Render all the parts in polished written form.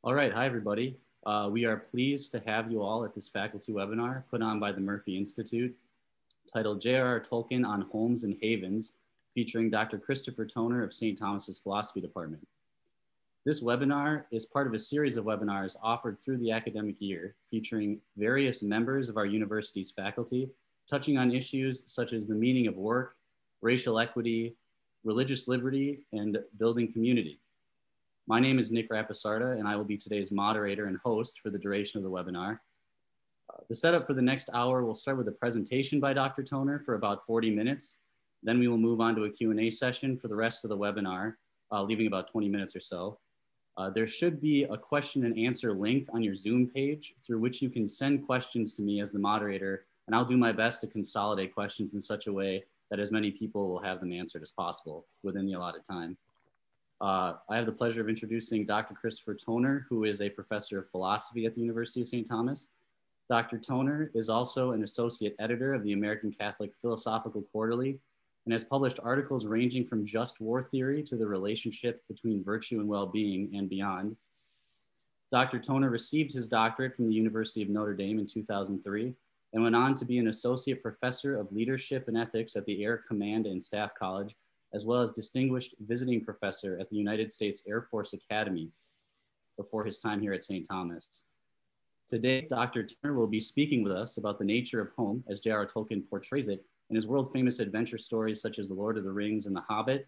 All right, hi everybody. We are pleased to have you all at this faculty webinar put on by the Murphy Institute titled J.R.R. Tolkien on Homes and Havens, featuring Dr. Christopher Toner of St. Thomas's Philosophy Department. This webinar is part of a series of webinars offered through the academic year, featuring various members of our university's faculty, touching on issues such as the meaning of work, racial equity, religious liberty, and building community. My name is Nick Rapisarda, and I will be today's moderator and host for the duration of the webinar. The setup for the next hour will start with a presentation by Dr. Toner for about 40 minutes. Then we will move on to a Q&A session for the rest of the webinar, leaving about 20 minutes or so. There should be a question and answer link on your Zoom page through which you can send questions to me as the moderator, and I'll do my best to consolidate questions in such a way that as many people will have them answered as possible within the allotted time. I have the pleasure of introducing Dr. Christopher Toner, who is a professor of philosophy at the University of St. Thomas. Dr. Toner is also an associate editor of the American Catholic Philosophical Quarterly and has published articles ranging from just war theory to the relationship between virtue and well-being and beyond. Dr. Toner received his doctorate from the University of Notre Dame in 2003 and went on to be an associate professor of leadership and ethics at the Air Command and Staff College, as well as distinguished visiting professor at the United States Air Force Academy before his time here at St. Thomas. Today, Dr. Toner will be speaking with us about the nature of home as J.R.R. Tolkien portrays it in his world-famous adventure stories such as The Lord of the Rings and The Hobbit,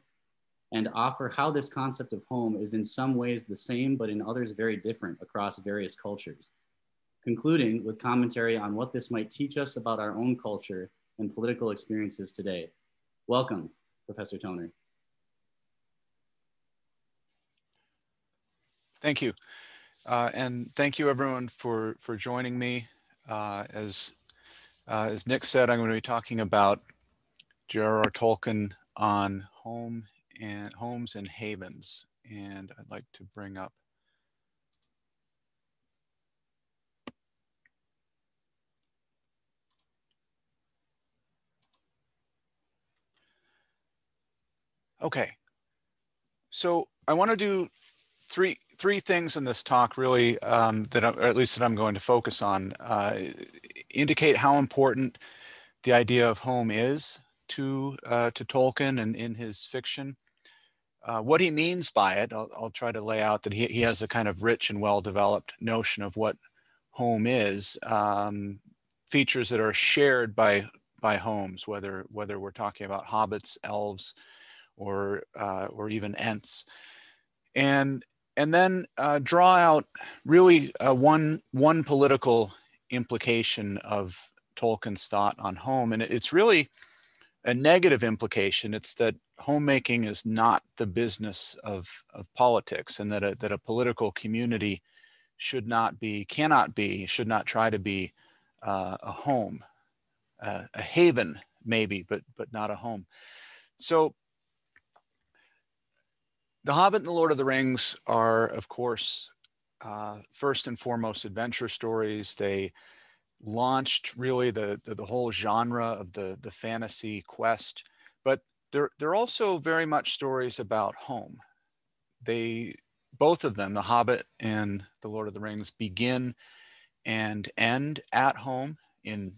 and offer how this concept of home is in some ways the same, but in others very different across various cultures, concluding with commentary on what this might teach us about our own culture and political experiences today. Welcome, Professor Toner. Thank you. And thank you everyone for joining me. As Nick said, I'm going to be talking about J.R.R. Tolkien on homes and havens. And I'd like to bring up okay. So I want to do three things in this talk really or at least that I'm going to focus on. Indicate how important the idea of home is to Tolkien and in his fiction. What he means by it, I'll try to lay out that he has a kind of rich and well-developed notion of what home is, features that are shared by homes, whether we're talking about hobbits, elves, or even ents, and then draw out really one political implication of Tolkien's thought on home, and it's really a negative implication. It's that homemaking is not the business of politics, and that a political community should not try to be a home, a haven maybe, but not a home. So The Hobbit and the Lord of the Rings are, of course, first and foremost adventure stories. They launched really the whole genre of the fantasy quest, but they're also very much stories about home. Both of them, The Hobbit and the Lord of the Rings, begin and end at home in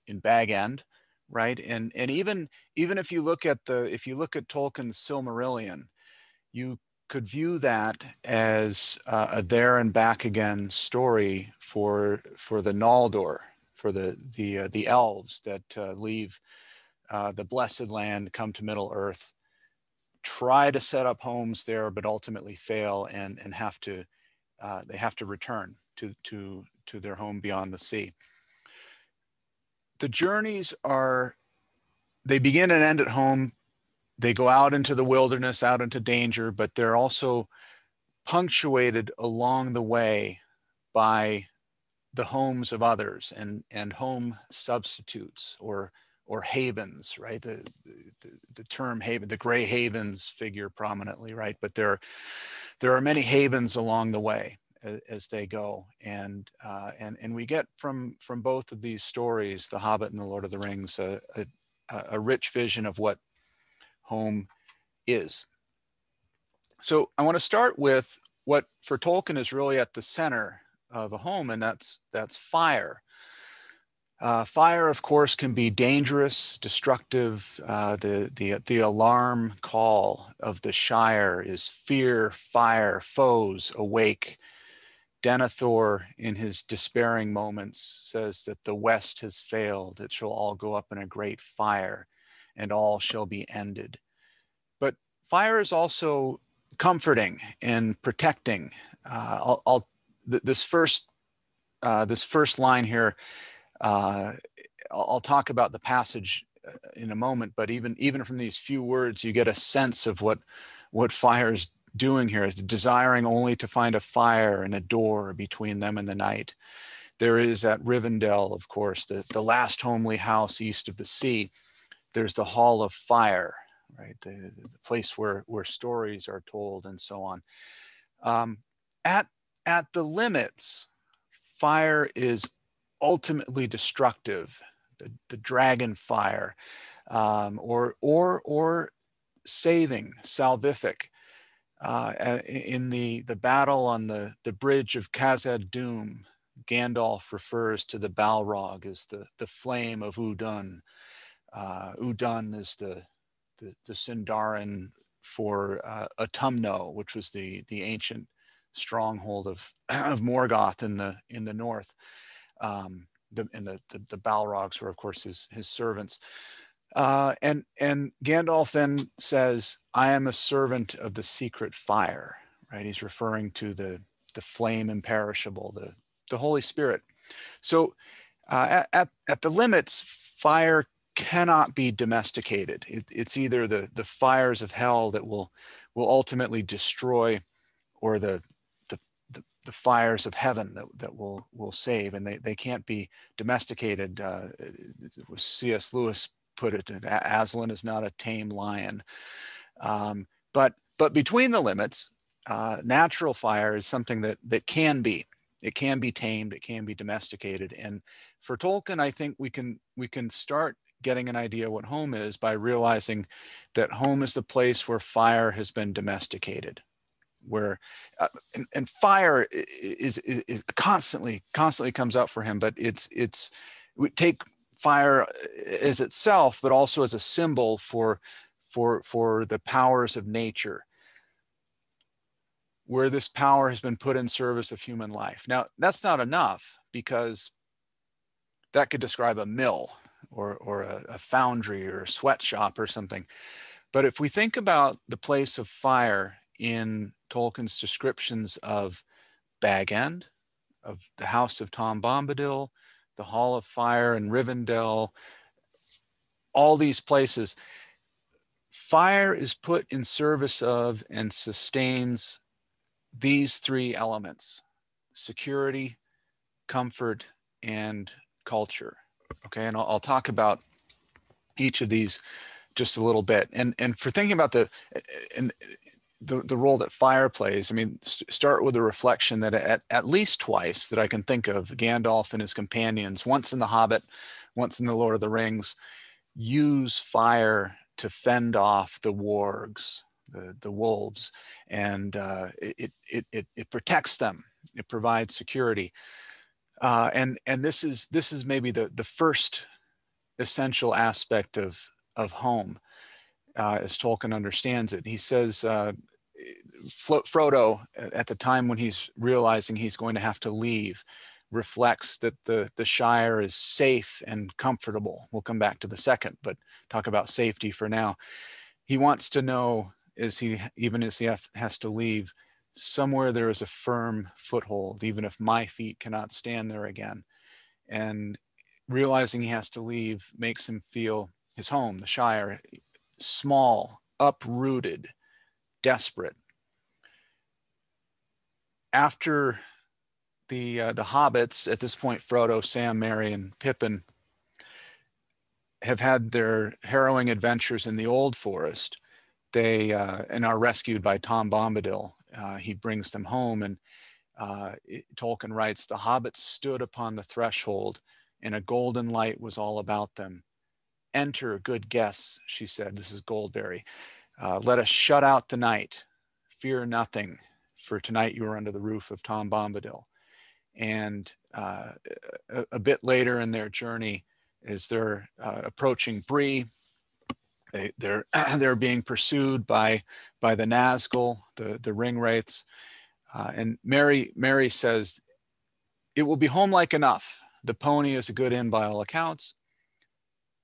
Bag End, right? And even if you look at Tolkien's Silmarillion, you could view that as a there and back again story for the Noldor, for the elves that leave the Blessed Land, come to Middle Earth, try to set up homes there, but ultimately fail and have to return to their home beyond the sea. The journeys they begin and end at home. They go out into the wilderness, out into danger, but they're also punctuated along the way by the homes of others and home substitutes or havens, right? The term haven, the gray havens figure prominently, right? But there are many havens along the way as they go, and we get from both of these stories, The Hobbit and the Lord of the Rings, a rich vision of what home is. So I want to start with what for Tolkien is really at the center of a home, and that's fire. Fire, of course, can be dangerous, destructive. The alarm call of the Shire is fear, fire, foes awake. Denethor, in his despairing moments, says that the West has failed. It shall all go up in a great fire, and all shall be ended. But fire is also comforting and protecting. This first line here, I'll talk about the passage in a moment, but even from these few words, you get a sense of what fire is doing here, is desiring only to find a fire and a door between them and the night. There is at Rivendell, of course, the last homely house east of the sea. There's the Hall of Fire, right? The place where stories are told and so on. At the limits, fire is ultimately destructive. The dragon fire, or saving, salvific. In the battle on the bridge of Khazad-dûm, Gandalf refers to the Balrog as the flame of Udun. Udun is the Sindarin for Autumno, which was the ancient stronghold of Morgoth in the north. The Balrogs were, of course, his servants. And Gandalf then says, I am a servant of the secret fire, right? He's referring to the flame imperishable, the Holy Spirit. So at the limits, fire cannot be domesticated. It's either the fires of hell that will ultimately destroy, or the fires of heaven that will save, and they can't be domesticated. C.S. Lewis put it, Aslan is not a tame lion. But between the limits, natural fire is something that can be. It can be tamed, it can be domesticated. And for Tolkien, I think we can start getting an idea what home is by realizing that home is the place where fire has been domesticated, where and fire is constantly comes up for him, but we take fire as itself, but also as a symbol for the powers of nature, where this power has been put in service of human life. Now, that's not enough, because that could describe a mill or a foundry or a sweatshop or something. But if we think about the place of fire in Tolkien's descriptions of Bag End, of the House of Tom Bombadil, the Hall of Fire in Rivendell, all these places, fire is put in service of and sustains these three elements: security, comfort, and culture. Okay, and I'll talk about each of these just a little bit. And for thinking about the role that fire plays, I mean, start with a reflection that at least twice that I can think of, Gandalf and his companions, once in The Hobbit, once in The Lord of the Rings, use fire to fend off the wargs, the wolves, and it protects them. It provides security. And this is maybe the first essential aspect of home, as Tolkien understands it. He says, Frodo, at the time when he's realizing he's going to have to leave, reflects that the Shire is safe and comfortable. We'll come back to the second, but talk about safety for now. He wants to know, even as he has to leave, somewhere there is a firm foothold, even if my feet cannot stand there again. And realizing he has to leave makes him feel his home, the Shire, small, uprooted, desperate. After the hobbits, at this point, Frodo, Sam, Merry, and Pippin, have had their harrowing adventures in the Old Forest. They and are rescued by Tom Bombadil. He brings them home, and Tolkien writes, the hobbits stood upon the threshold, and a golden light was all about them. Enter, good guests, she said. This is Goldberry. Let us shut out the night. Fear nothing. for tonight you are under the roof of Tom Bombadil. And a bit later in their journey, as they're approaching Bree, they're being pursued by the Nazgul, the ring wraiths, and Mary says, "It will be home-like enough. The pony is a good inn by all accounts."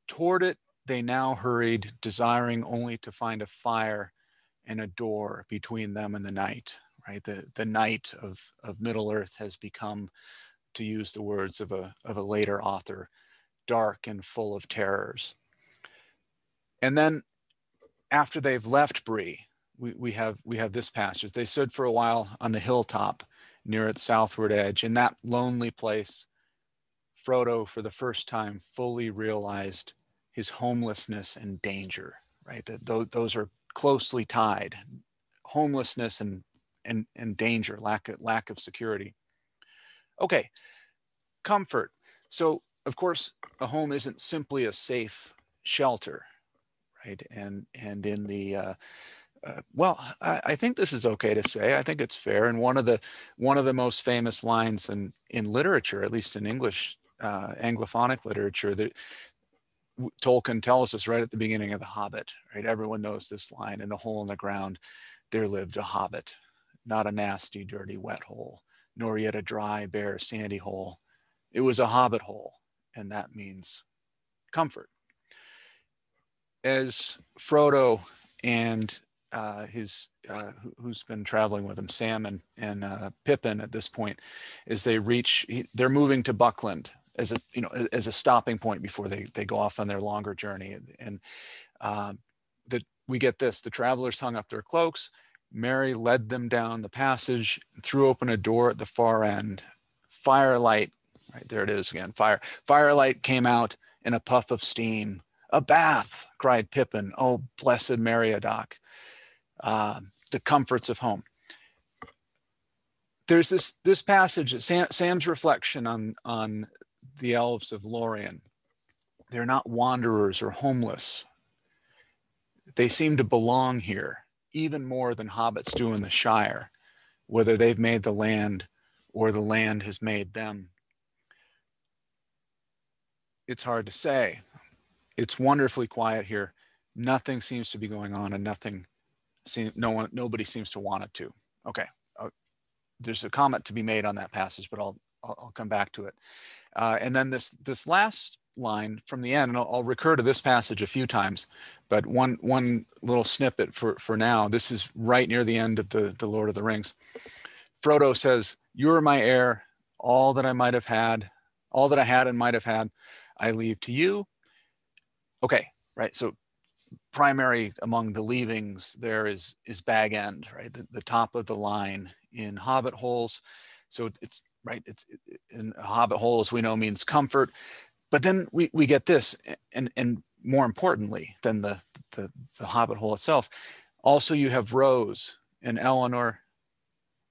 Toward it they now hurried, desiring only to find a fire and a door between them and the night. Right, the night of Middle Earth has become, to use the words of a later author, dark and full of terrors. And then after they've left Bree, we have this passage. They stood for a while on the hilltop near its southward edge. In that lonely place, Frodo, for the first time, fully realized his homelessness and danger. Right, that those are closely tied. Homelessness and danger, lack of security. Okay, comfort. So, of course, a home isn't simply a safe shelter, right? And in the well, I think this is okay to say. I think it's fair. And one of the most famous lines in literature, at least in English Anglophonic literature, that Tolkien tells us right at the beginning of The Hobbit. Right, everyone knows this line: "In a hole in the ground, there lived a hobbit, not a nasty, dirty, wet hole, nor yet a dry, bare, sandy hole. It was a hobbit hole," and that means comfort. As Frodo and who's been traveling with him, Sam and Pippin at this point, as they reach, they're moving to Buckland as a stopping point before they go off on their longer journey. And we get this: the travelers hung up their cloaks. Mary led them down the passage, threw open a door at the far end. Firelight, right there it is again, firelight came out in a puff of steam. "A bath!" cried Pippin. "Oh, blessed Meriadoc." The comforts of home. There's this passage, Sam's reflection on the elves of Lorien. They're not wanderers or homeless. They seem to belong here, even more than hobbits do in the Shire, whether they've made the land or the land has made them. It's hard to say. It's wonderfully quiet here. Nothing seems to be going on, and nobody seems to want it to. Okay, there's a comment to be made on that passage, but I'll come back to it. And then this last line from the end, and I'll recur to this passage a few times, but one little snippet for now. This is right near the end of the Lord of the Rings. Frodo says, "You are my heir. All that I had and might have had, I leave to you." Okay, right. So primary among the leavings there is Bag End, right? The top of the line in hobbit holes. So it's right. It's in a hobbit hole, as we know, means comfort. But then we get this, and more importantly than the hobbit hole itself, also you have Rose and Eleanor.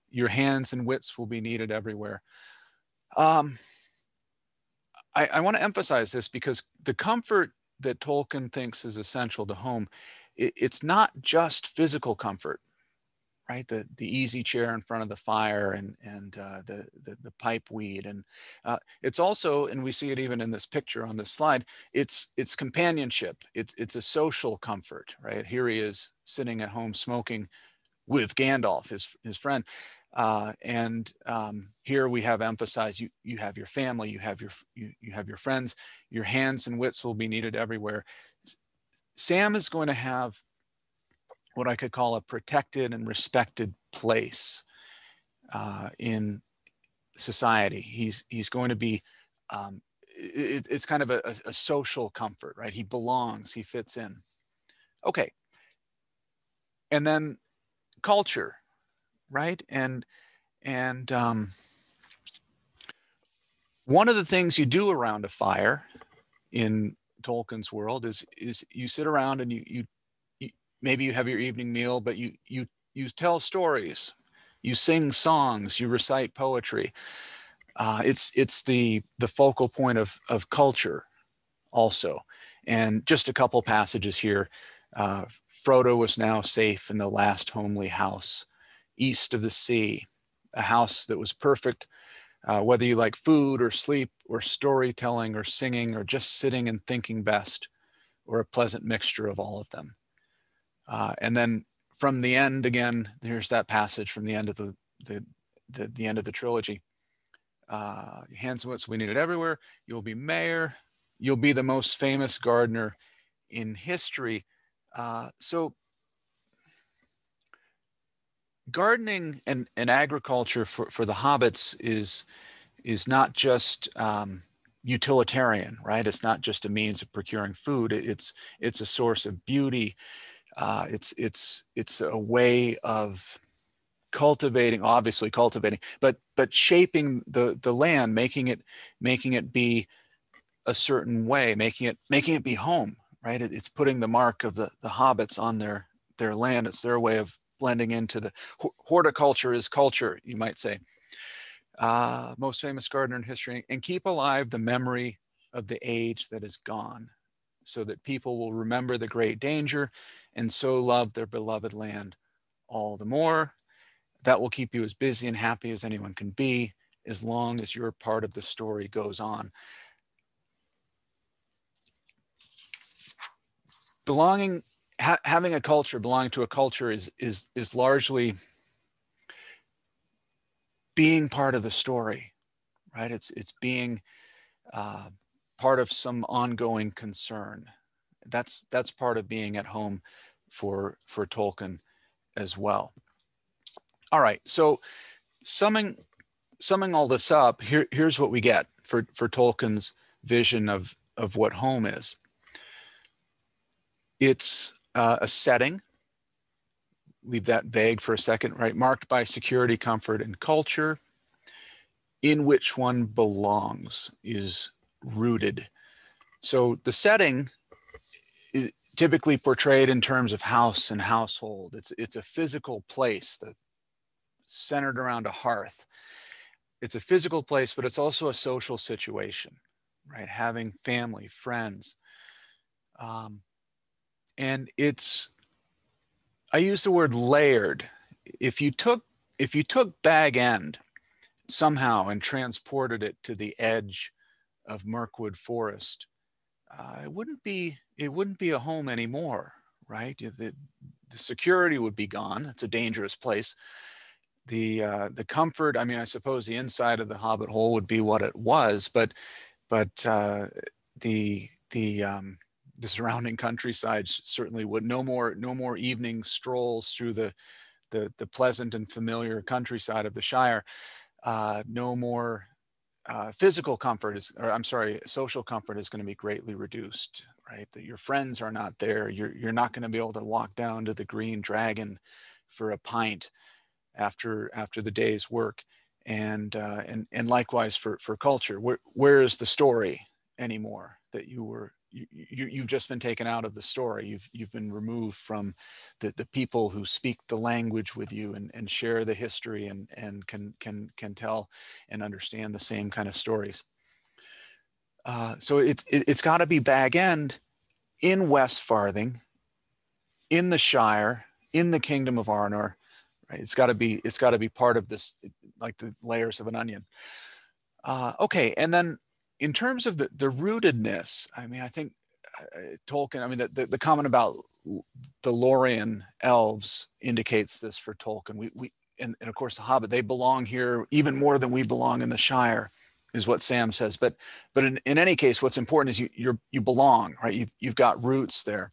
Your hands and wits will be needed everywhere. I want to emphasize this because the comfort that Tolkien thinks is essential to home, it's not just physical comfort, right? The easy chair in front of the fire and the pipe weed, and it's also, and we see it even in this picture on this slide, it's companionship. It's a social comfort, right? Here he is sitting at home smoking with Gandalf, his friend. And here we have emphasized you have your family, you have your friends, your hands and wits will be needed everywhere. Sam is going to have what I could call a protected and respected place in society. He's going to be, it's kind of a social comfort, right? He belongs, he fits in. Okay. And then culture, right? And one of the things you do around a fire in Tolkien's world is you sit around and you maybe you have your evening meal, but you tell stories, you sing songs, you recite poetry. It's the focal point of culture also. And just a couple passages here. Frodo was now safe in the last homely house east of the sea, a house that was perfect, whether you like food or sleep or storytelling or singing or just sitting and thinking best, or a pleasant mixture of all of them. And then from the end, again, here's that passage from the end of the end of the trilogy. Hands and wits, we need it everywhere. You'll be mayor. You'll be the most famous gardener in history. So gardening and agriculture for the hobbits is not just utilitarian, right? It's not just a means of procuring food. It's a source of beauty. It's a way of cultivating, obviously cultivating, but shaping the land, making it be a certain way, making it be home, right? It's putting the mark of the hobbits on their land. It's their way of blending into the horticulture is culture, you might say. Most famous gardener in history, and keep alive the memory of the age that is gone, so that people will remember the great danger and so love their beloved land all the more. That will keep you as busy and happy as anyone can be, as long as your part of the story goes on. Having a culture, belonging to a culture is largely being part of the story, right? It's being part of some ongoing concern. That's part of being at home for Tolkien as well. All right, so summing all this up, here's what we get for Tolkien's vision of what home is. It's a setting, leave that vague for a second, right? Marked by security, comfort, and culture, in which one belongs, is rooted. So the setting is typically portrayed in terms of house and household. It's a physical place that's centered around a hearth. It's a physical place, but it's also a social situation, right? Having family, friends. And I use the word layered. If you took Bag End somehow and transported it to the edge of Mirkwood Forest, it wouldn't be a home anymore, right? The security would be gone. It's a dangerous place. The comfort, I mean, I suppose the inside of the Hobbit hole would be what it was, but the surrounding countryside certainly would. No more evening strolls through the pleasant and familiar countryside of the Shire. No more physical comfort social comfort is going to be greatly reduced, right? That your friends are not there. You're not going to be able to walk down to the Green Dragon for a pint after the day's work, and likewise for culture. Where is the story anymore? That you've just been taken out of the story. You've been removed from the people who speak the language with you and share the history and can tell and understand the same kind of stories. So it's got to be Bag End in West Farthing, in the Shire, in the Kingdom of Arnor. Right? It's got to be part of this, like the layers of an onion. Okay, and then in terms of the rootedness, I mean, I think Tolkien, I mean, the comment about the Lorien elves indicates this for Tolkien. And of course the Hobbit, they belong here even more than we belong in the Shire, is what Sam says. But in any case, what's important is you belong, right? You've got roots there.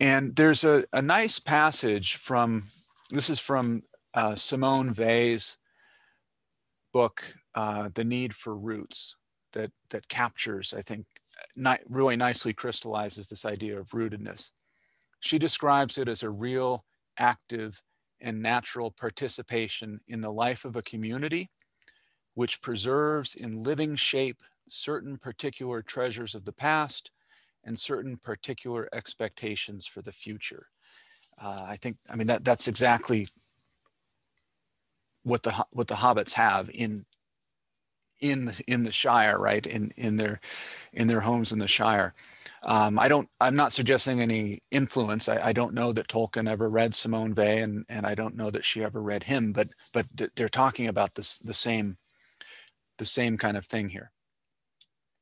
And there's a nice passage this is from Simone Weil's book, The Need for Roots, that captures, I think, really nicely crystallizes this idea of rootedness. She describes it as a real, active, and natural participation in the life of a community, which preserves in living shape certain particular treasures of the past and certain particular expectations for the future. I mean, that's exactly what the hobbits have in in the Shire, right? In their homes in the Shire. I'm not suggesting any influence. I don't know that Tolkien ever read Simone Weil, and I don't know that she ever read him, but they're talking about this, the same kind of thing here.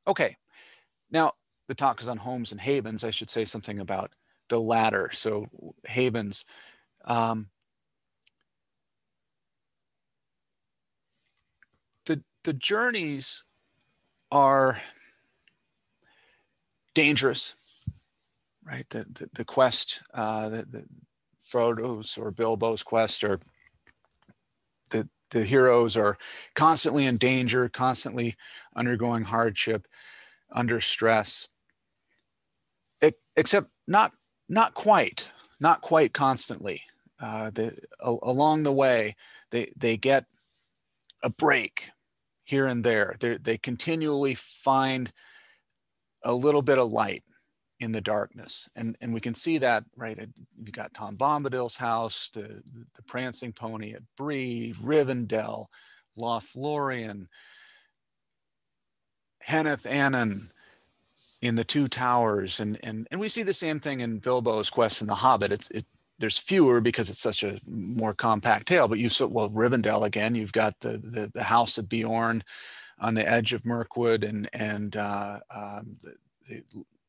Okay, now the talk is on homes and havens. I should say something about the latter. So havens. The journeys are dangerous, right? The quest, the Frodo's or Bilbo's quest, or the heroes are constantly in danger, constantly undergoing hardship, under stress, except not quite constantly. Along the way, they get a break here and there. They continually find a little bit of light in the darkness, and we can see that, right? You've got Tom Bombadil's house, the prancing pony at Bree, Rivendell, Lothlorien, Henneth Annan in the Two Towers, and we see the same thing in Bilbo's quest in The Hobbit. There's fewer because it's such a more compact tale, but Rivendell again, you've got the house of Beorn on the edge of Mirkwood, and the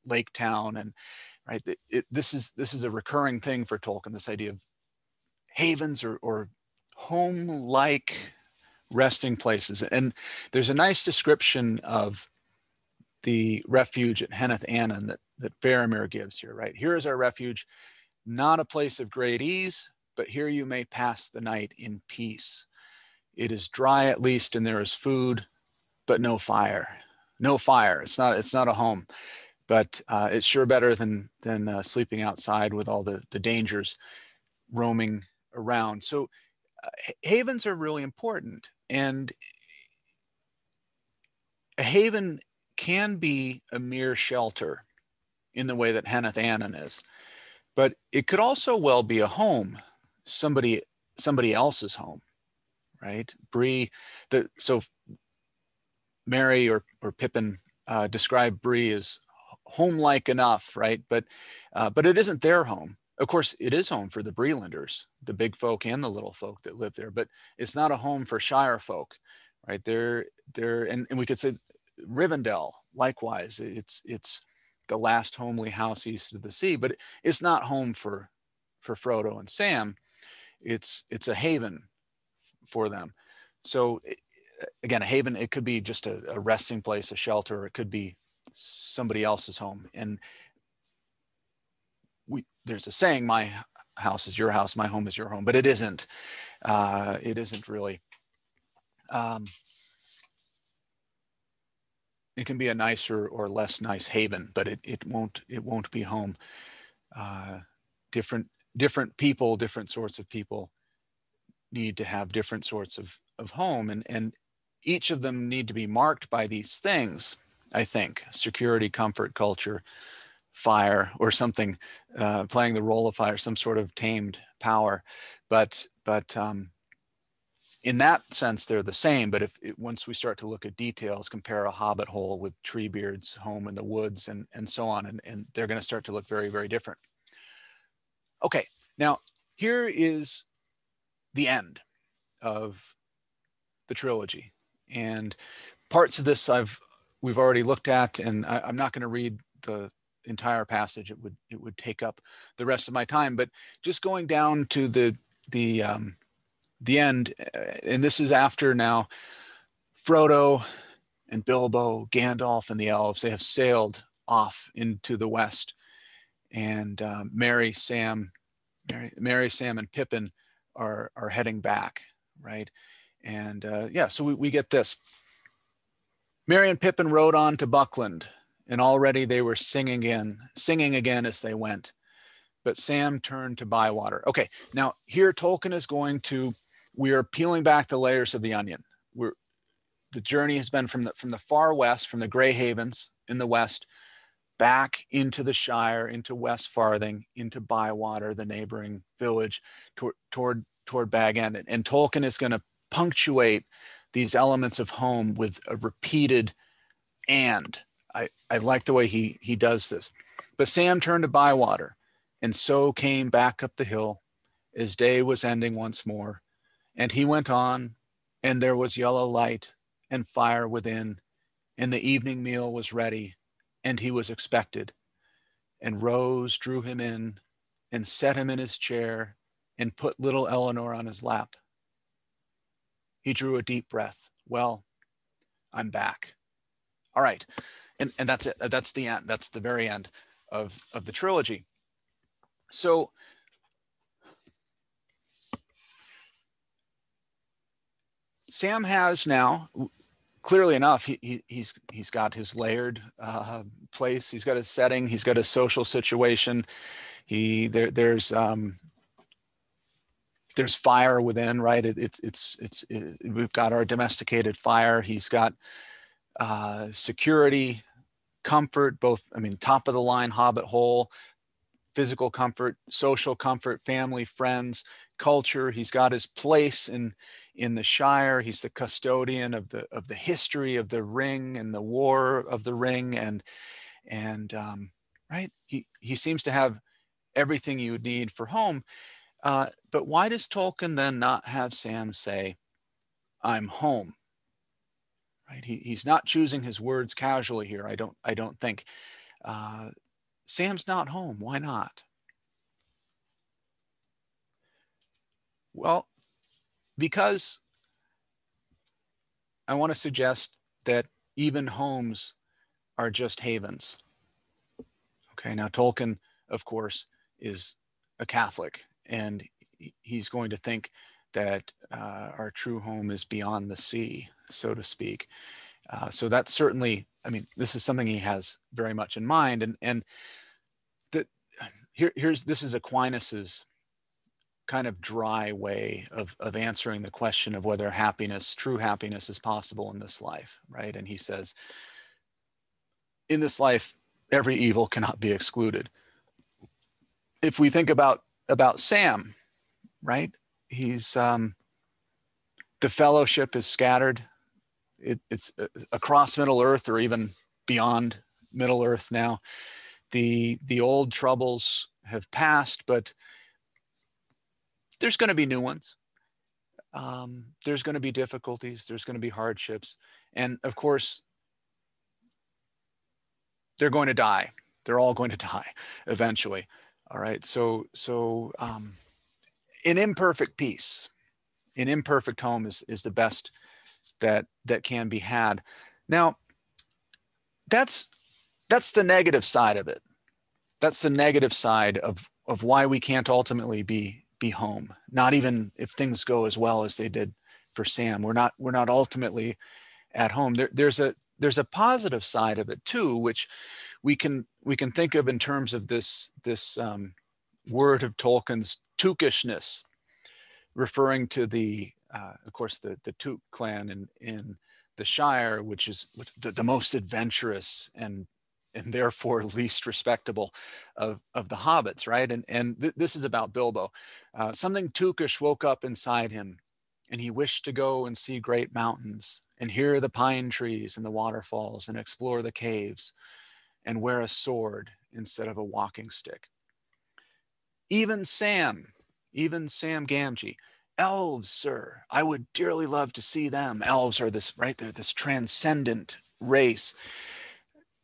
lake town, and right, this is a recurring thing for Tolkien, this idea of havens or home-like resting places. And there's a nice description of the refuge at Henneth Annan that Faramir gives here, right? Here is our refuge, not a place of great ease, but here you may pass the night in peace. It is dry at least, and there is food, but no fire. No fire. It's not a home, but it's sure better than sleeping outside with all the dangers roaming around. So havens are really important, and a haven can be a mere shelter in the way that Henneth Annan is, but it could also well be a home, somebody else's home, right? Bree, so Merry or Pippin describe Bree as home-like enough, right? But it isn't their home. Of course, it is home for the Brelanders, the big folk and the little folk that live there, but it's not a home for Shire folk, right? And we could say Rivendell, likewise, it's the last homely house east of the sea, but it's not home for Frodo and Sam. It's a haven for them. So again, a haven, it could be just a resting place, a shelter, or it could be somebody else's home. And there's a saying, my house is your house, my home is your home, but it isn't. It isn't really. It can be a nicer or less nice haven, but it won't be home. Different people, different sorts of people need to have different sorts of home, and each of them need to be marked by these things, I think: security, comfort, culture, fire, or something, playing the role of fire, some sort of tamed power. But in that sense, they're the same. But once we start to look at details, compare a hobbit hole with Treebeard's home in the woods, and so on, and they're going to start to look very, very different. Okay, now here is the end of the trilogy, and parts of this we've already looked at, and I'm not going to read the entire passage. It would take up the rest of my time, but just going down to the end, and this is after now Frodo and Bilbo, Gandalf and the elves, they have sailed off into the west, and Merry, Sam and Pippin are heading back, right? And yeah, so we get this. Merry and Pippin rode on to Buckland, and already they were singing again as they went. But Sam turned to Bywater. Okay, now here Tolkien we are peeling back the layers of the onion. The journey has been from the far west, from the Grey Havens in the west, back into the Shire, into West Farthing, into Bywater, the neighboring village, toward Bag End. And Tolkien is going to punctuate these elements of home with a repeated and. I like the way he does this. But Sam turned to Bywater, and so came back up the hill as day was ending once more. And he went on, and there was yellow light and fire within, and the evening meal was ready, and he was expected. And Rose drew him in and set him in his chair and put little Eleanor on his lap. He drew a deep breath. Well, I'm back. All right. And that's it. That's the end. That's the very end of the trilogy. So Sam has now, clearly enough, he's got his layered place. He's got his setting. He's got a social situation. There's fire within, right? We've got our domesticated fire. He's got security, comfort, both, I mean, top of the line hobbit hole, physical comfort, social comfort, family, friends, culture. He's got his place in the Shire. He's the custodian of the history of the ring and the war of the ring, and right. He seems to have everything you would need for home. But why does Tolkien then not have Sam say, "I'm home"? Right. He's not choosing his words casually here. I don't think. Sam's not home. Why not? Well, because I want to suggest that even homes are just havens. Okay, now Tolkien, of course, is a Catholic, and he's going to think that our true home is beyond the sea, so to speak. So that's certainly, I mean, this is something he has very much in mind. And this is Aquinas's kind of dry way of answering the question of whether true happiness is possible in this life, right? And he says, in this life, every evil cannot be excluded. If we think about Sam, right? He's the fellowship is scattered. It's across Middle Earth, or even beyond Middle Earth now. The old troubles have passed, but there's going to be new ones. There's going to be difficulties. There's going to be hardships. And of course, they're going to die. They're all going to die eventually. All right. So an imperfect peace, an imperfect home is the best that can be had. Now, that's the negative side of it. That's the negative side of why we can't ultimately be home. Not even if things go as well as they did for Sam. We're not ultimately at home. There's a positive side of it too, which we can think of in terms of this word of Tolkien's tookishness, referring to of course the Took clan in the Shire, which is the most adventurous and therefore least respectable of the hobbits, right? And this is about Bilbo. Something Tookish woke up inside him, and he wished to go and see great mountains, and hear the pine trees and the waterfalls, and explore the caves, and wear a sword instead of a walking stick. Even Sam Gamgee, elves, sir, I would dearly love to see them. Elves are this, right? They're this transcendent race.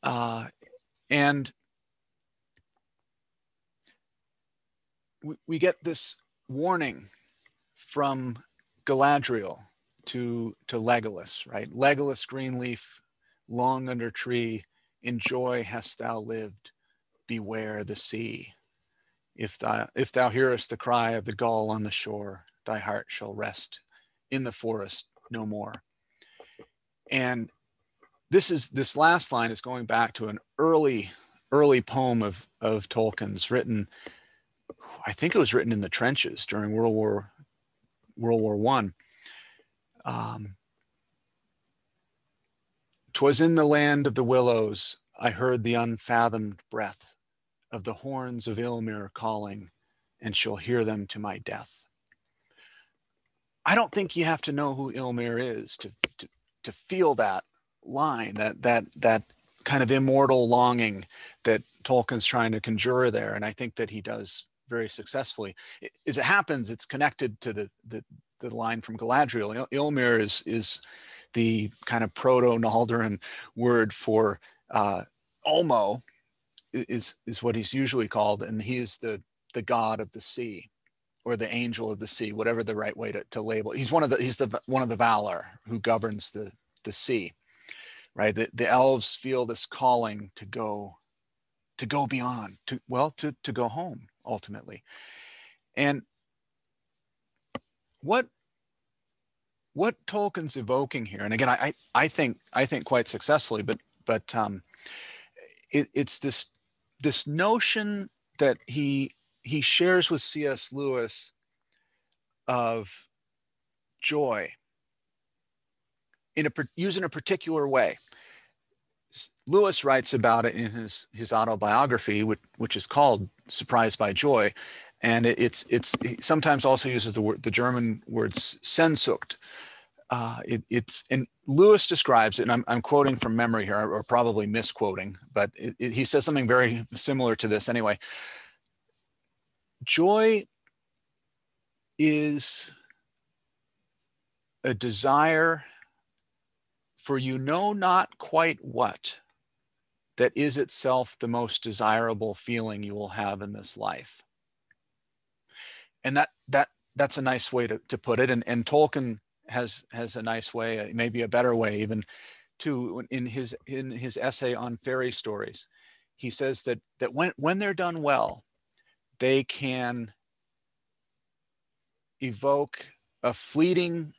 And we get this warning from Galadriel to Legolas, right? Legolas, Greenleaf, long under tree, in joy hast thou lived, beware the sea. If thou hearest the cry of the gull on the shore, thy heart shall rest in the forest no more. And this last line is going back to an early poem of Tolkien's, written, I think it was written in the trenches during World War I. 'Twas in the land of the willows I heard the unfathomed breath of the horns of Ilmir calling, and shall hear them to my death. I don't think you have to know who Ilmir is to feel that line, that kind of immortal longing that Tolkien's trying to conjure there. And I think that he does very successfully. As it happens, it's connected to the line from Galadriel. Ilmir is the kind of proto-Naldoran word for Ulmo, is what he's usually called, and he is the god of the sea, or the angel of the sea, whatever the right way to label it. He's one of the Valar who governs the sea, right? The elves feel this calling to go beyond, to go home ultimately. And what Tolkien's evoking here, and again, I think quite successfully, but it's this notion that he shares with C.S. Lewis of joy used in a particular way. Lewis writes about it in his autobiography, which is called Surprised by Joy, and it's he sometimes also uses the German words Sehnsucht. And Lewis describes it, and I'm quoting from memory here, or probably misquoting, but he says something very similar to this anyway. Joy is a desire for you know not quite what, that is itself the most desirable feeling you will have in this life. And that's a nice way to put it. And Tolkien has a nice way, maybe a better way even, to in his essay on fairy stories. He says that when they're done well, they can evoke a fleeting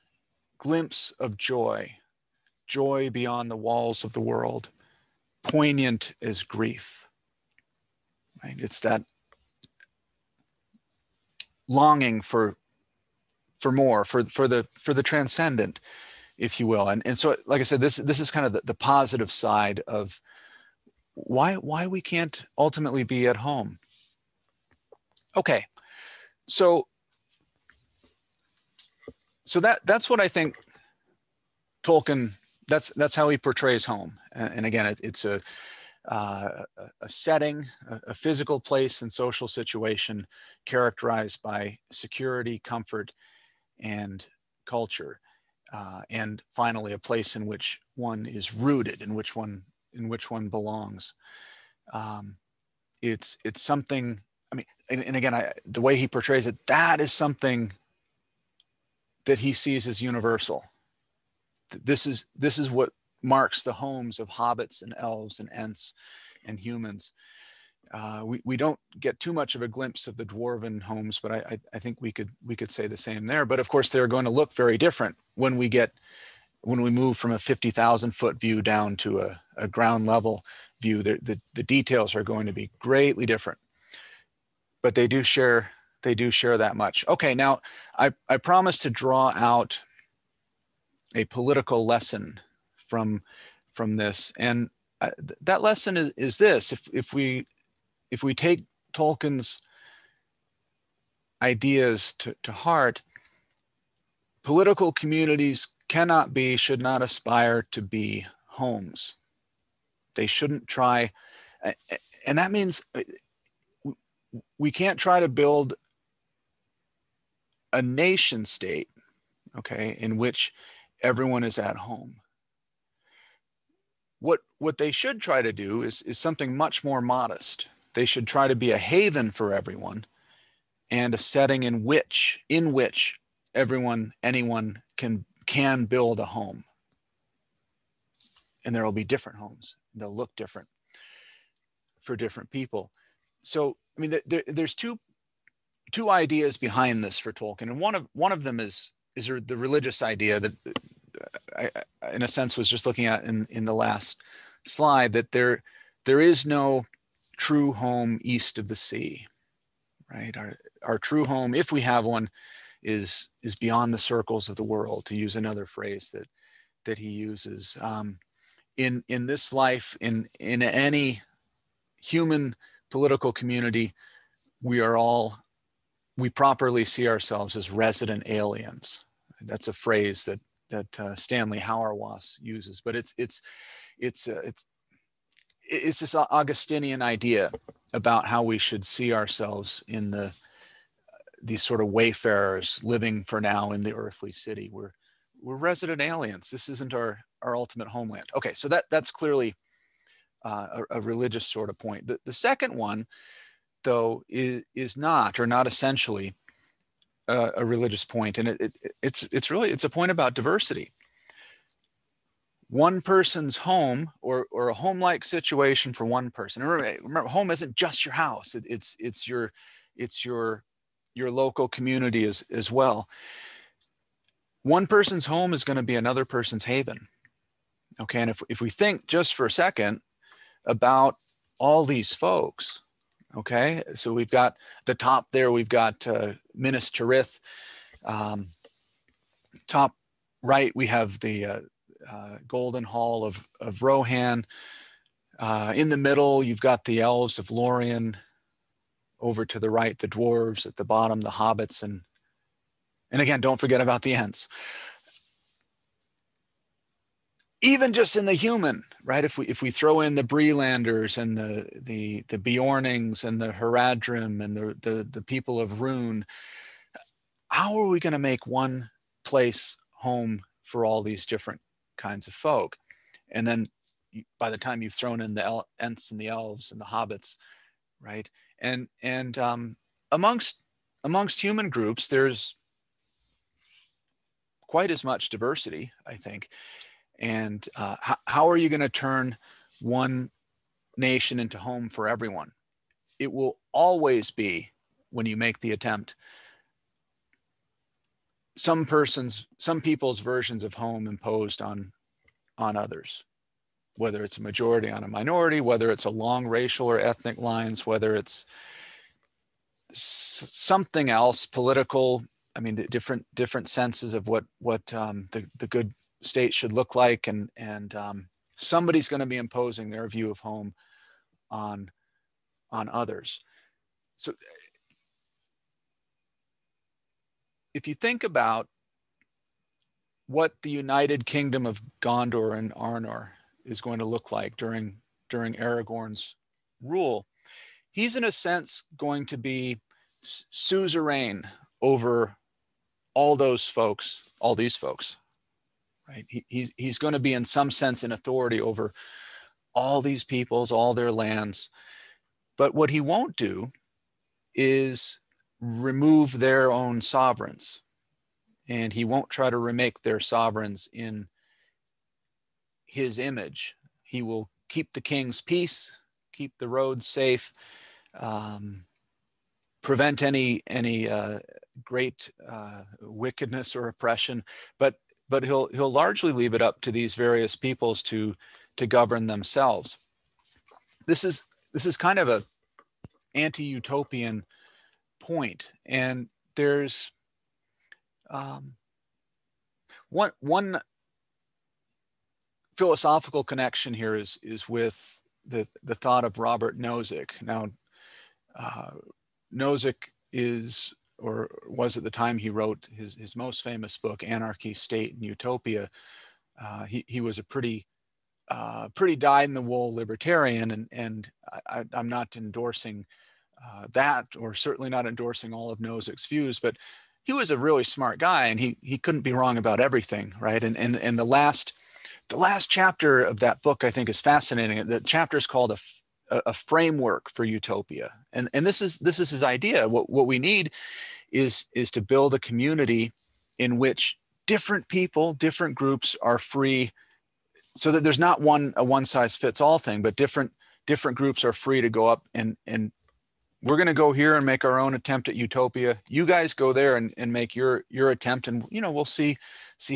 glimpse of joy beyond the walls of the world, poignant as grief. Right? It's that longing for more, for the transcendent, if you will. And so, like I said, this is kind of the positive side of why we can't ultimately be at home. Okay, so that's what I think Tolkien, that's how he portrays home. And again, it's a setting, a physical place and social situation characterized by security, comfort, and culture. And finally, a place in which one is rooted, in which one belongs. It's something, I mean, and again, the way he portrays it, that is something that he sees as universal. This is what marks the homes of hobbits and elves and ents and humans. We don't get too much of a glimpse of the dwarven homes, but I think we could say the same there. But of course, they're going to look very different when we move from a 50,000 foot view down to a ground level view. The details are going to be greatly different, but they do share that much. Okay, now I promised to draw out a political lesson from this, and that lesson is this: if we take Tolkien's ideas to heart, political communities should not aspire to be homes. They shouldn't try, and that means we can't try to build a nation state, okay, in which everyone is at home. What they should try to do is something much more modest. They should try to be a haven for everyone, and a setting in which anyone can build a home. And there will be different homes. They'll look different for different people. So, I mean, there's two ideas behind this for Tolkien, and one of them is the religious idea that I, in a sense, was just looking at in the last slide, that there is no true home east of the sea, right? Our true home, if we have one, is beyond the circles of the world, to use another phrase that he uses. In this life, in any human political community, we properly see ourselves as resident aliens. That's a phrase that Stanley Hauerwas uses, but it's this Augustinian idea about how we should see ourselves in these sort of wayfarers living for now in the earthly city. We're resident aliens. This isn't our ultimate homeland. Okay, so that's clearly a religious sort of point. The second one, though, is not essentially a religious point, and it's a point about diversity. One person's home, or a home-like situation for one person. Remember, home isn't just your house. It's your local community as well. One person's home is going to be another person's haven. Okay, and if we think just for a second about all these folks, okay, so we've got the top there, we've got Minas Tirith. Top right, we have the Golden Hall of Rohan. In the middle, you've got the elves of Lorien. Over to the right, the dwarves. At the bottom, the hobbits. And again, don't forget about the Ents. Even just in the human, right? If we throw in the Brelanders and the Bjornings and the Haradrim and the people of Rune, how are we going to make one place home for all these different kinds of folk? And then by the time you've thrown in the Ents and the elves and the hobbits, right? And amongst human groups, there's quite as much diversity, I think. And how are you going to turn one nation into home for everyone? It will always be, when you make the attempt, some people's versions of home imposed on others, whether it's a majority on a minority, whether it's along racial or ethnic lines, whether it's something else, political. I mean, different senses of what the good state should look like, and somebody's going to be imposing their view of home on others. So if you think about what the United Kingdom of Gondor and Arnor is going to look like during Aragorn's rule, he's in a sense going to be suzerain over all these folks, right? He's going to be in some sense in authority over all these peoples, all their lands. But what he won't do is remove their own sovereigns, and he won't try to remake their sovereigns in his image. He will keep the king's peace, keep the roads safe, prevent any great wickedness or oppression, but he'll largely leave it up to these various peoples to govern themselves. This is kind of a anti-utopian point, and there's one philosophical connection here is with the thought of Robert Nozick. Now, Nozick is, or was at the time he wrote his most famous book, Anarchy, State, and Utopia. He was a pretty dyed-in-the-wool libertarian, and I'm not endorsing that, or certainly not endorsing all of Nozick's views, but he was a really smart guy, and he couldn't be wrong about everything, right? And the last chapter of that book, I think, is fascinating. The chapter is called a framework for utopia, and this is his idea. What we need is to build a community in which different people, different groups are free, so that there's not a one-size-fits-all thing, but different groups are free to go up and we're going to go here and make our own attempt at utopia. You guys go there and make your attempt, and we'll see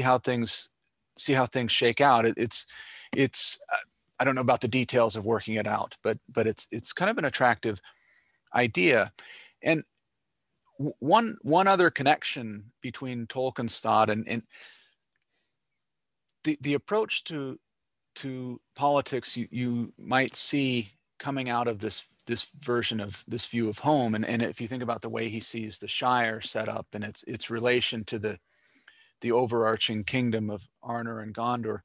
how things shake out. It's I don't know about the details of working it out, but it's kind of an attractive idea. And one other connection between Tolkien's thought and the approach to politics you might see coming out of this version of this view of home, and if you think about the way he sees the Shire set up and its relation to the the overarching kingdom of Arnor and Gondor.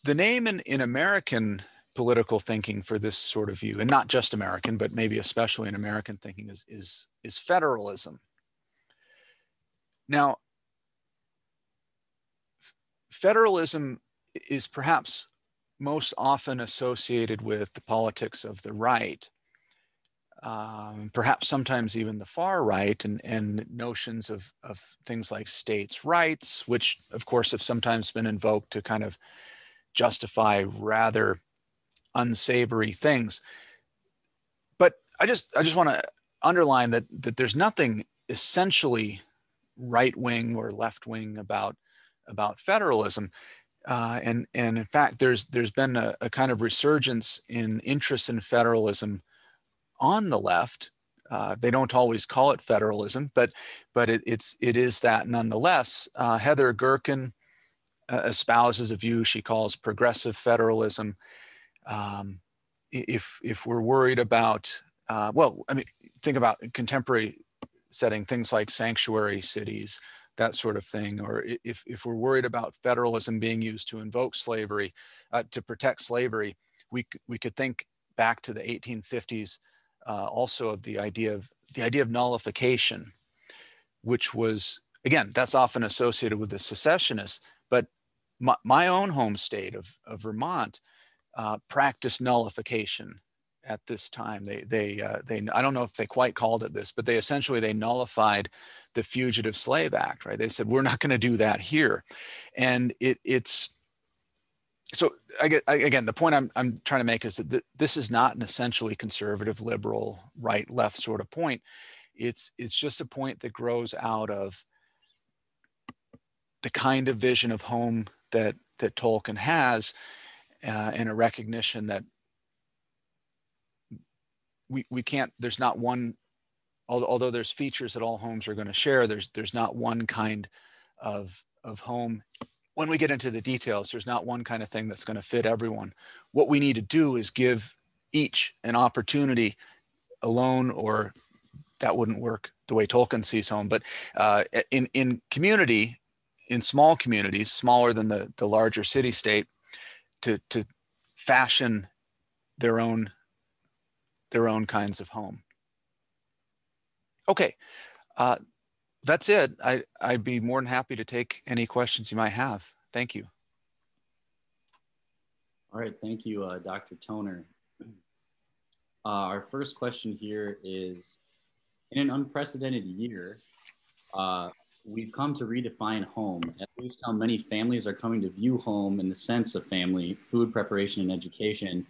The name in American political thinking for this sort of view, and not just American, but maybe especially in American thinking, is federalism. Now, federalism is perhaps most often associated with the politics of the right, perhaps sometimes even the far right, and notions of things like states' rights, which of course have sometimes been invoked to kind of justify rather unsavory things. But I just want to underline that there's nothing essentially right-wing or left-wing about federalism. And in fact, there's been a kind of resurgence in interest in federalism on the left. They don't always call it federalism, but it is that nonetheless. Heather Gerken espouses a view she calls progressive federalism. If we're worried about, well, I mean, think about contemporary setting, things like sanctuary cities, that sort of thing, or if we're worried about federalism being used to invoke slavery, to protect slavery, we could think back to the 1850s, also of the idea of nullification, which was, again, that's often associated with the secessionists, but my own home state of Vermont practiced nullification at this time. They I don't know if they quite called it this, but they essentially nullified the Fugitive Slave Act, right? They said, we're not going to do that here. And it's so again, the point I'm trying to make is that this is not an essentially conservative, liberal, right, left sort of point. It's just a point that grows out of the kind of vision of home that Tolkien has, and a recognition that we can't, there's not one, although there's features that all homes are going to share, there's not one kind of home. When we get into the details, there's not one kind of thing that's going to fit everyone. What we need to do is give each an opportunity alone, or that wouldn't work the way Tolkien sees home, but in community, in small communities, smaller than the larger city-state, to fashion their own kinds of home. Okay, that's it. I'd be more than happy to take any questions you might have. Thank you. All right, thank you, Dr. Toner. Our first question here is, in an unprecedented year, we've come to redefine home, at least how many families are coming to view home in the sense of family, food preparation, and education.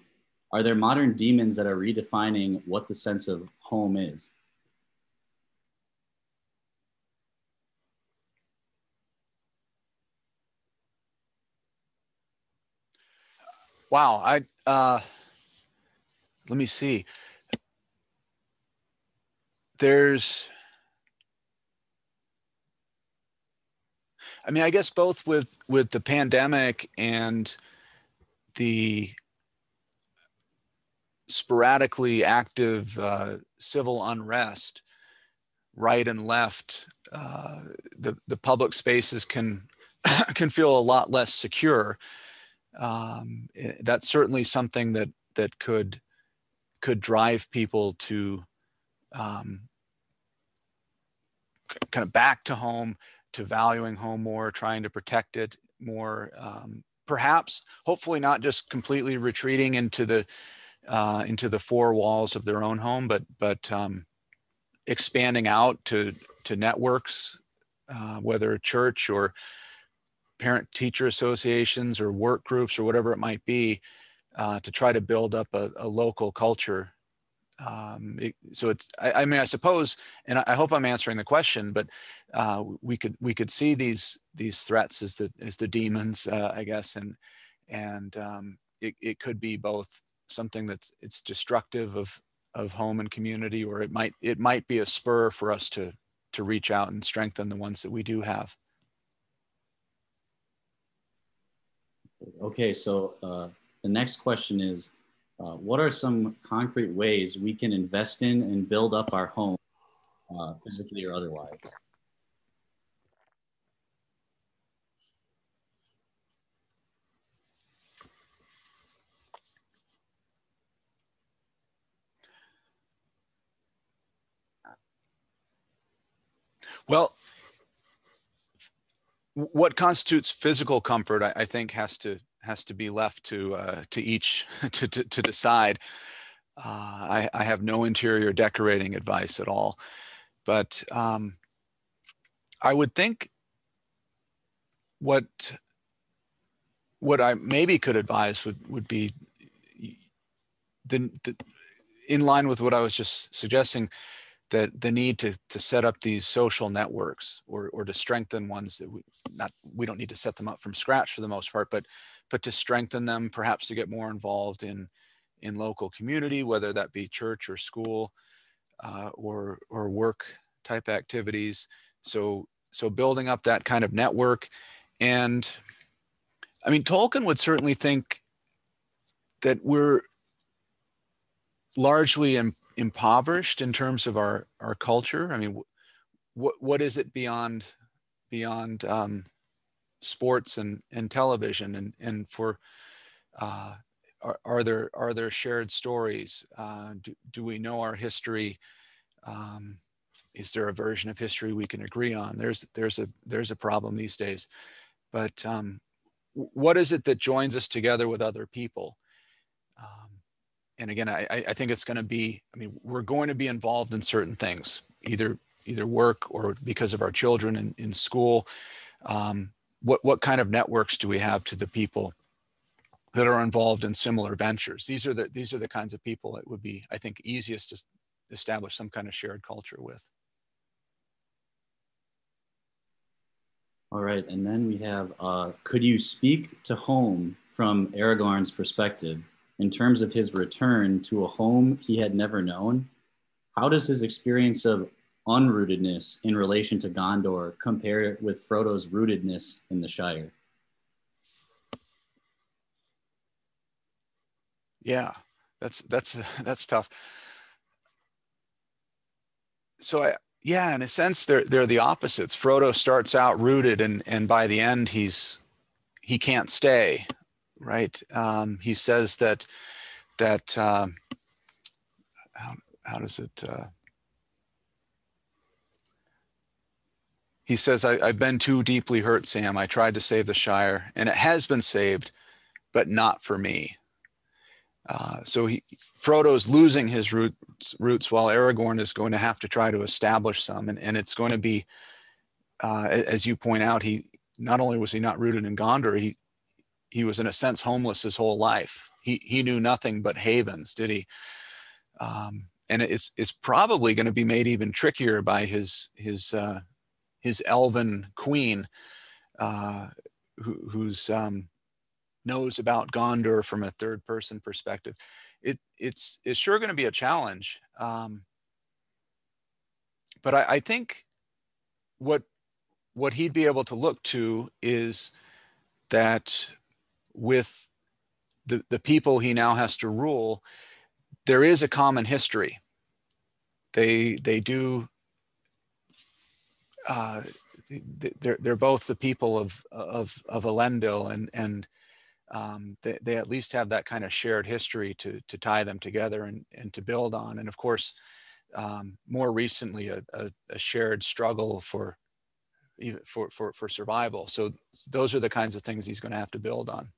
Are there modern demons that are redefining what the sense of home is? Wow, let me see. I mean, I guess both with the pandemic and the sporadically active civil unrest, right and left, the public spaces can feel a lot less secure. That's certainly something that could drive people to kind of back to home, to valuing home more, trying to protect it more. Perhaps, hopefully, not just completely retreating into the four walls of their own home, but expanding out to networks, whether church or parent-teacher associations or work groups or whatever it might be, to try to build up a local culture. So it's, I mean, I suppose, and I hope I'm answering the question, but we could see these threats as the demons, I guess, and it could be both something it's destructive of home and community, or it might be a spur for us to reach out and strengthen the ones that we do have. Okay, so the next question is, what are some concrete ways we can invest in and build up our home, physically or otherwise? Well, what constitutes physical comfort, I think, has to be left to each to decide. I have no interior decorating advice at all, but I would think what I maybe could advise would be the in line with what I was just suggesting, that the need to set up these social networks, or to strengthen ones that we don't need to set them up from scratch for the most part, but to strengthen them, perhaps to get more involved in local community, whether that be church or school, or work type activities. So building up that kind of network. And I mean, Tolkien would certainly think that we're largely impoverished in terms of our culture. I mean, what is it beyond sports and television, and for are there shared stories? Do we know our history? Is there a version of history we can agree on? There's a problem these days. But what is it that joins us together with other people? And again, I think it's going to be, I mean, we're going to be involved in certain things, either work or because of our children in school. What kind of networks do we have to the people that are involved in similar ventures? These are the kinds of people that would be, I think, easiest to establish some kind of shared culture with. All right, and then we have, could you speak to home from Aragorn's perspective in terms of his return to a home he had never known? How does his experience of unrootedness in relation to Gondor compare with Frodo's rootedness in the Shire? Yeah, that's tough. So yeah, in a sense, they're the opposites. Frodo starts out rooted, and by the end, he can't stay, right? He says that how does it? He says, I've been too deeply hurt, Sam. I tried to save the Shire, and it has been saved, but not for me. So Frodo's losing his roots while Aragorn is going to have to try to establish some. And it's going to be, as you point out, he not only was he not rooted in Gondor, he was in a sense homeless his whole life. He knew nothing but havens, did he? And it's probably going to be made even trickier by his elven queen, who's knows about Gondor from a third person perspective. It's sure going to be a challenge. But I think what he'd be able to look to is that with the people he now has to rule, there is a common history. They do. They're both the people of Elendil, and they at least have that kind of shared history to tie them together and to build on. And of course, more recently, a shared struggle for survival. So those are the kinds of things he's going to have to build on.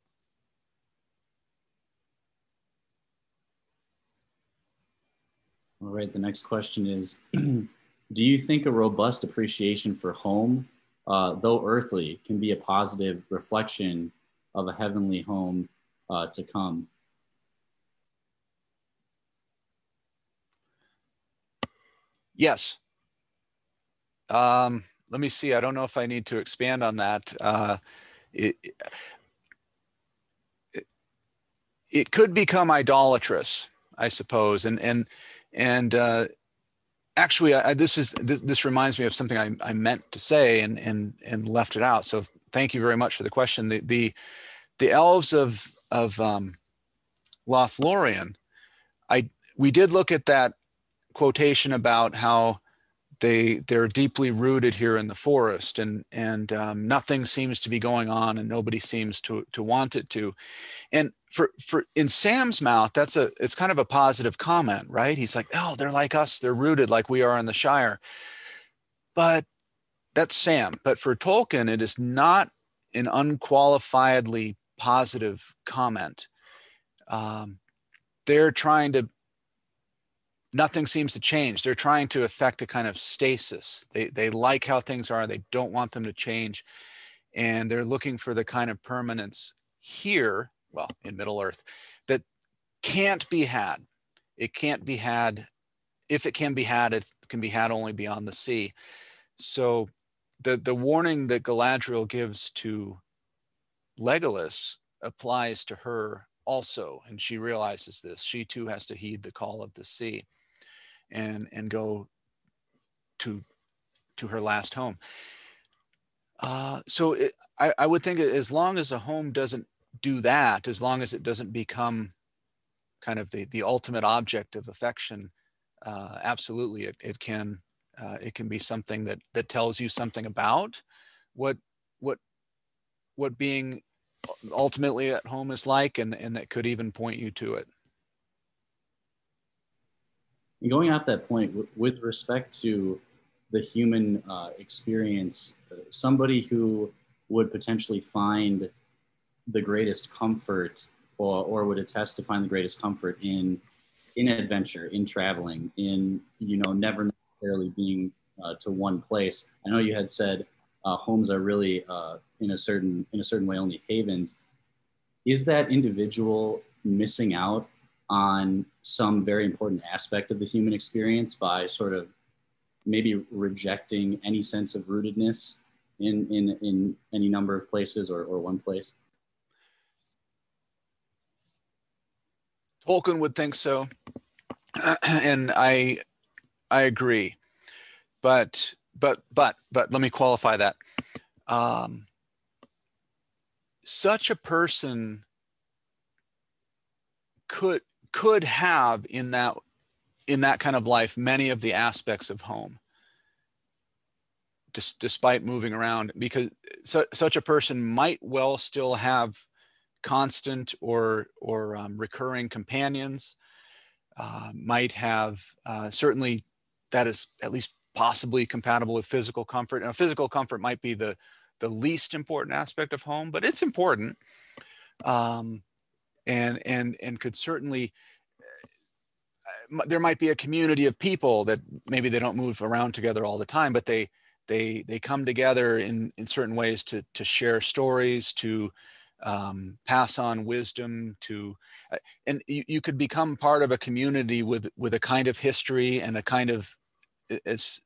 All right, the next question is, do you think a robust appreciation for home, though earthly, can be a positive reflection of a heavenly home to come? Yes. Let me see. I don't know if I need to expand on that. It could become idolatrous, I suppose. And actually, this reminds me of something I meant to say and left it out. So thank you very much for the question. The elves of Lothlorien, we did look at that quotation about how they're deeply rooted here in the forest, and nothing seems to be going on, and nobody seems to want it to. And for in Sam's mouth, it's kind of a positive comment, right? He's like, oh, they're like us, they're rooted like we are in the Shire. But that's Sam. But for Tolkien, it is not an unqualifiedly positive comment. They're trying to, nothing seems to change. They're trying to effect a kind of stasis. They like how things are. They don't want them to change. And they're looking for the kind of permanence here, well, in Middle Earth, that can't be had. It can't be had. If it can be had, it can be had only beyond the sea. So the warning that Galadriel gives to Legolas applies to her also, and she realizes this. She too has to heed the call of the sea and go to her last home. So I would think as long as a home doesn't do that, as long as it doesn't become kind of the ultimate object of affection, absolutely it can be something that tells you something about what being ultimately at home is like, and that could even point you to it. And going off that point, with respect to the human experience, somebody who would potentially find the greatest comfort, or would attest to find the greatest comfort in adventure, in traveling, in never necessarily being to one place. I know you had said homes are really in a certain way only havens. Is that individual missing out on some very important aspect of the human experience by sort of maybe rejecting any sense of rootedness in any number of places, or one place? Tolkien would think so, and I agree. But let me qualify that. Such a person could have in that kind of life many of the aspects of home, despite moving around, because such a person might well still have constant or recurring companions, might have certainly that is at least possibly compatible with physical comfort. And physical comfort might be the least important aspect of home, but it's important, and could certainly, there might be a community of people that maybe they don't move around together all the time, but they come together in certain ways to share stories, to pass on wisdom, and you could become part of a community with a kind of history and a kind of, as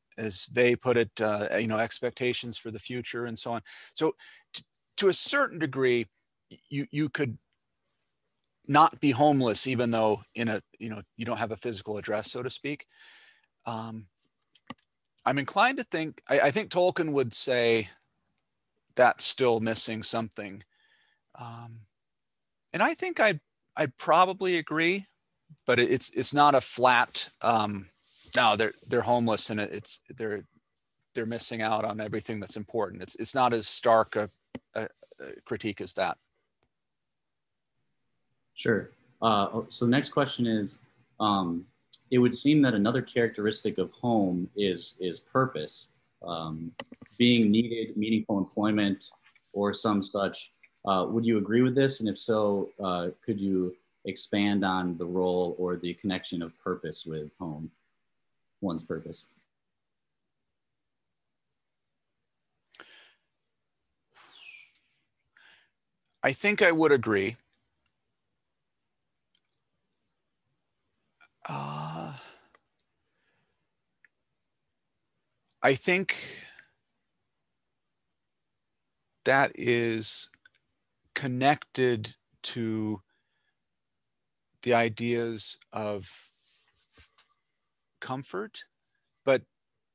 they put it, expectations for the future and so on. So to a certain degree, you could not be homeless, even though you don't have a physical address, so to speak. I'm inclined to think, I think Tolkien would say that's still missing something. And I think I'd probably agree, but it's not a flat, no, they're homeless and they're missing out on everything that's important. It's not as stark a critique as that. Sure. So the next question is, it would seem that another characteristic of home is purpose, being needed, meaningful employment, or some such. Would you agree with this? And if so, could you expand on the role or the connection of purpose with home, one's purpose? I think I would agree. I think that is connected to the ideas of comfort, but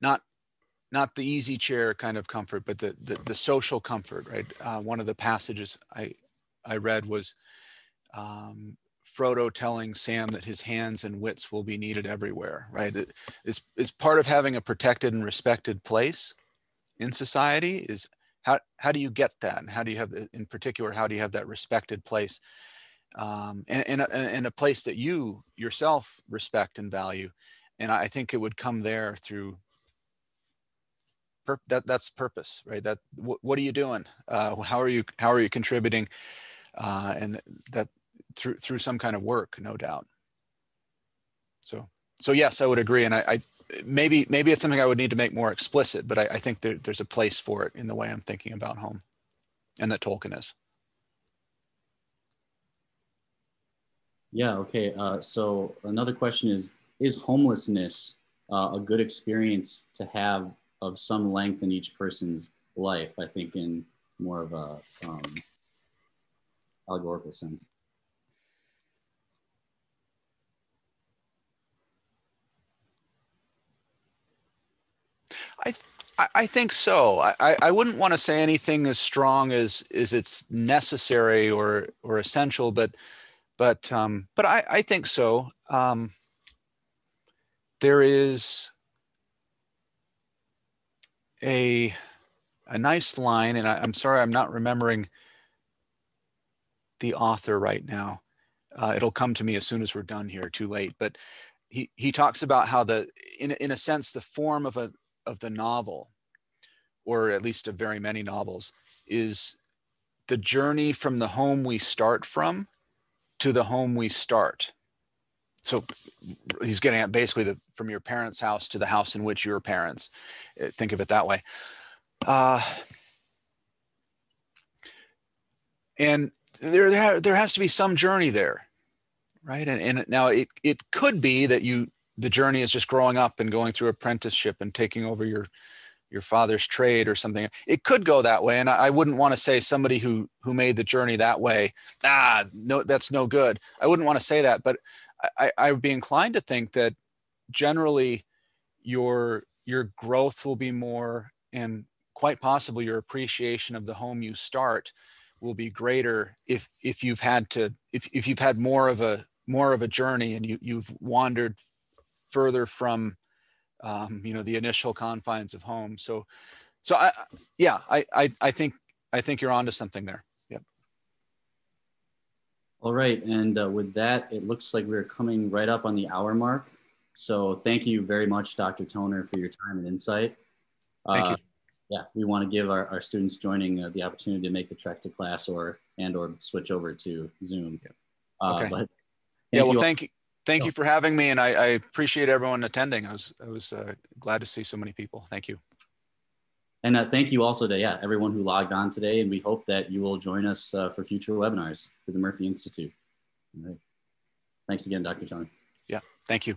not the easy chair kind of comfort, but the social comfort, right? One of the passages I read was Frodo telling Sam that his hands and wits will be needed everywhere, right? It's part of having a protected and respected place in society is how do you get that? And how do you have, in particular, how do you have that respected place, and a place that you yourself respect and value? And I think it would come there through that's purpose, right? That what are you doing? How are you contributing? And that through some kind of work, no doubt. So yes, I would agree. And I maybe it's something I would need to make more explicit, but I think there's a place for it in the way I'm thinking about home, and that Tolkien is. Yeah, okay. So another question is homelessness a good experience to have of some length in each person's life? I think in more of a allegorical sense. I think so. I wouldn't want to say anything as strong as it's necessary or essential, but I think so. There is a nice line, and I'm sorry I'm not remembering the author right now. It'll come to me as soon as we're done here. Too late, but he talks about how in a sense the form of the novel, or at least of very many novels, is the journey from the home we start from to the home we start. So he's getting at basically from your parents' house to the house in which your parents. Think of it that way. And there has to be some journey there, right? And now it could be that the journey is just growing up and going through apprenticeship and taking over your father's trade or something. It could go that way, and I wouldn't want to say somebody who made the journey that way, no, that's no good. I wouldn't want to say that, but I would be inclined to think that generally your growth will be more, and quite possibly your appreciation of the home you start will be greater if you've had more of a journey, and you've wandered further from the initial confines of home. So I think you're onto something there. Yep. All right, and with that, it looks like we're coming right up on the hour mark. So thank you very much, Dr. Toner, for your time and insight. Thank you. Yeah, we want to give our students joining the opportunity to make the trek to class or switch over to Zoom. Okay. But thank you for having me, and I appreciate everyone attending. I was glad to see so many people. Thank you. And thank you also to everyone who logged on today, and we hope that you will join us for future webinars through the Murphy Institute. All right. Thanks again, Dr. Toner. Yeah, thank you.